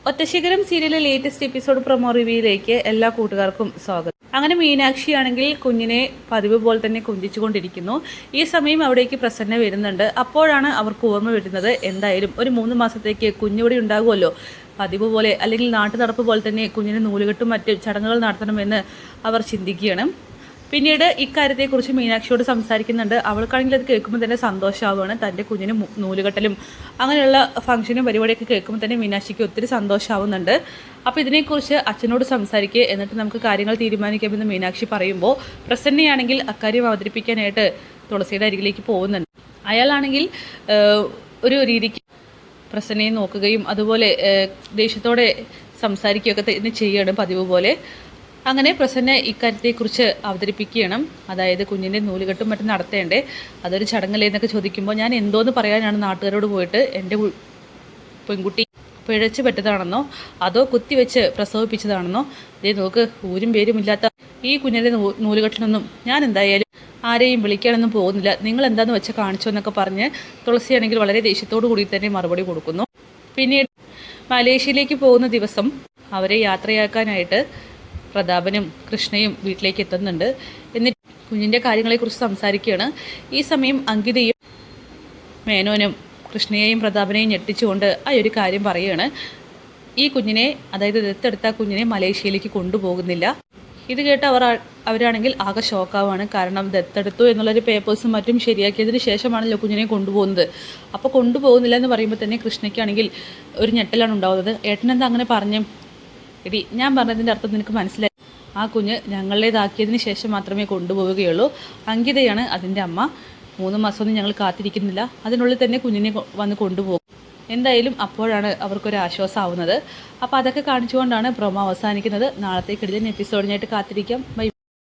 ഒറ്റശിഖരം സീരിയലിലെ latest episode promo റിവ്യൂയിലേക്ക് എല്ലാ കൂട്ടുകാർക്കും സ്വാഗതം. അങ്ങനെ മീനാക്ഷി ആണെങ്കിൽ കുഞ്ഞിനെ പതിവ് പോലെ തന്നെ കുഞ്ചിച്ചുകൊണ്ടിരിക്കുന്നു. ഈ സമയം അവിടേക്ക് പ്രസന്ന വരുന്നുണ്ട്. അപ്പോഴാണ് അവർക്ക് ഓർമ്മ വരുന്നത്, എന്തായാലും ഒരു 3 മാസത്തേക്ക് കുഞ്ഞിവിടെ ഉണ്ടാകുമല്ലോ, പതിവ് പോലെ അല്ലെങ്കിൽ നാട്ടു നടപ്പ് പോലെ തന്നെ കുഞ്ഞിന് നൂലുകെട്ടും മറ്റ് ചടങ്ങുകൾ നടത്തണമെന്ന് അവർ ചിന്തിക്കുകയാണ്. പിന്നീട് ഇക്കാര്യത്തെക്കുറിച്ച് മീനാക്ഷിയോട് സംസാരിക്കുന്നുണ്ട്. അവൾക്കാണെങ്കിൽ അത് കേൾക്കുമ്പോൾ തന്നെ സന്തോഷമാവുകയാണ്. തൻ്റെ കുഞ്ഞിന് നൂലുകെട്ടലും അങ്ങനെയുള്ള ഫംഗ്ഷനും പരിപാടിയൊക്കെ കേൾക്കുമ്പോൾ തന്നെ മീനാക്ഷിക്ക് ഒത്തിരി സന്തോഷമാവുന്നുണ്ട്. അപ്പോൾ ഇതിനെക്കുറിച്ച് അച്ഛനോട് സംസാരിക്കുക, എന്നിട്ട് നമുക്ക് കാര്യങ്ങൾ തീരുമാനിക്കാമെന്ന് മീനാക്ഷി പറയുമ്പോൾ പ്രസന്നയാണെങ്കിൽ അക്കാര്യം അവതരിപ്പിക്കാനായിട്ട് തുളസിയുടെ അരികിലേക്ക് പോകുന്നുണ്ട്. അയാളാണെങ്കിൽ ഒരു രീതിക്ക് പ്രസന്നയെ നോക്കുകയും അതുപോലെ ദേഷ്യത്തോടെ സംസാരിക്കുകയൊക്കെ തന്നെ ചെയ്യുകയാണ് പതിവ് പോലെ. അങ്ങനെ പ്രസന്ന ഇക്കാര്യത്തെക്കുറിച്ച് അവതരിപ്പിക്കുകയാണ്. അതായത് കുഞ്ഞിൻ്റെ നൂലുകെട്ടും മറ്റും നടത്തേണ്ടേ, അതൊരു ചടങ്ങല്ലേ എന്നൊക്കെ ചോദിക്കുമ്പോൾ ഞാൻ എന്തോന്ന് പറയാനാണ് നാട്ടുകാരോട് പോയിട്ട്, എൻ്റെ പെൺകുട്ടി പിഴച്ചു പെട്ടതാണെന്നോ അതോ കുത്തിവെച്ച് പ്രസവിപ്പിച്ചതാണെന്നോ, ഇതേ നോക്ക് ഊരും പേരുമില്ലാത്ത ഈ കുഞ്ഞിൻ്റെ നൂലുകെട്ടിനൊന്നും ഞാൻ എന്തായാലും ആരെയും വിളിക്കാനൊന്നും പോകുന്നില്ല, നിങ്ങൾ എന്താണെന്ന് വെച്ച് കാണിച്ചോ എന്നൊക്കെ പറഞ്ഞ് തുളസിയാണെങ്കിൽ വളരെ ദേഷ്യത്തോടു കൂടി തന്നെ മറുപടി കൊടുക്കുന്നു. പിന്നീട് മലേഷ്യയിലേക്ക് പോകുന്ന ദിവസം അവരെ യാത്രയാക്കാനായിട്ട് പ്രതാപനും കൃഷ്ണയും വീട്ടിലേക്ക് എത്തുന്നുണ്ട്. എന്നിട്ട് കുഞ്ഞിൻ്റെ കാര്യങ്ങളെക്കുറിച്ച് സംസാരിക്കുകയാണ്. ഈ സമയം അങ്കിതയും മേനോനും കൃഷ്ണയെയും പ്രതാപനെയും ഞെട്ടിച്ചുകൊണ്ട് ആ ഒരു കാര്യം പറയുകയാണ്. ഈ കുഞ്ഞിനെ, അതായത് ദത്തെടുത്ത കുഞ്ഞിനെ മലേഷ്യയിലേക്ക് കൊണ്ടുപോകുന്നില്ല. ഇത് കേട്ട് അവരാണെങ്കിൽ ആകെ ഷോക്കാവാണ്. കാരണം ദത്തെടുത്തു എന്നുള്ളൊരു പേപ്പേഴ്സും മറ്റും ശരിയാക്കിയതിന് ശേഷമാണല്ലോ കുഞ്ഞിനെ കൊണ്ടുപോകുന്നത്. അപ്പോൾ കൊണ്ടുപോകുന്നില്ല എന്ന് പറയുമ്പോൾ തന്നെ കൃഷ്ണയ്ക്കാണെങ്കിൽ ഒരു ഞെട്ടലാണ് ഉണ്ടാകുന്നത്. ഏട്ടനെന്താ അങ്ങനെ പറഞ്ഞു? എടി, ഞാൻ പറഞ്ഞതിൻ്റെ അർത്ഥം നിനക്ക് മനസ്സിലായി. ആ കുഞ്ഞ് ഞങ്ങളുടേതാക്കിയതിന് ശേഷം മാത്രമേ കൊണ്ടുപോവുകയുള്ളൂ. അങ്കിതയാണ് അതിൻ്റെ അമ്മ. 3 മാസമൊന്നും ഞങ്ങൾ കാത്തിരിക്കുന്നില്ല, അതിനുള്ളിൽ തന്നെ കുഞ്ഞിനെ വന്ന് കൊണ്ടുപോകും. എന്തായാലും അപ്പോഴാണ് അവർക്കൊരു ആശ്വാസമാവുന്നത്. അപ്പോൾ അതൊക്കെ കാണിച്ചുകൊണ്ടാണ് പ്രൊമോ അവസാനിക്കുന്നത്. നാളത്തെ കിടിലൻ എപ്പിസോഡിനായിട്ട് കാത്തിരിക്കാം. ബൈ.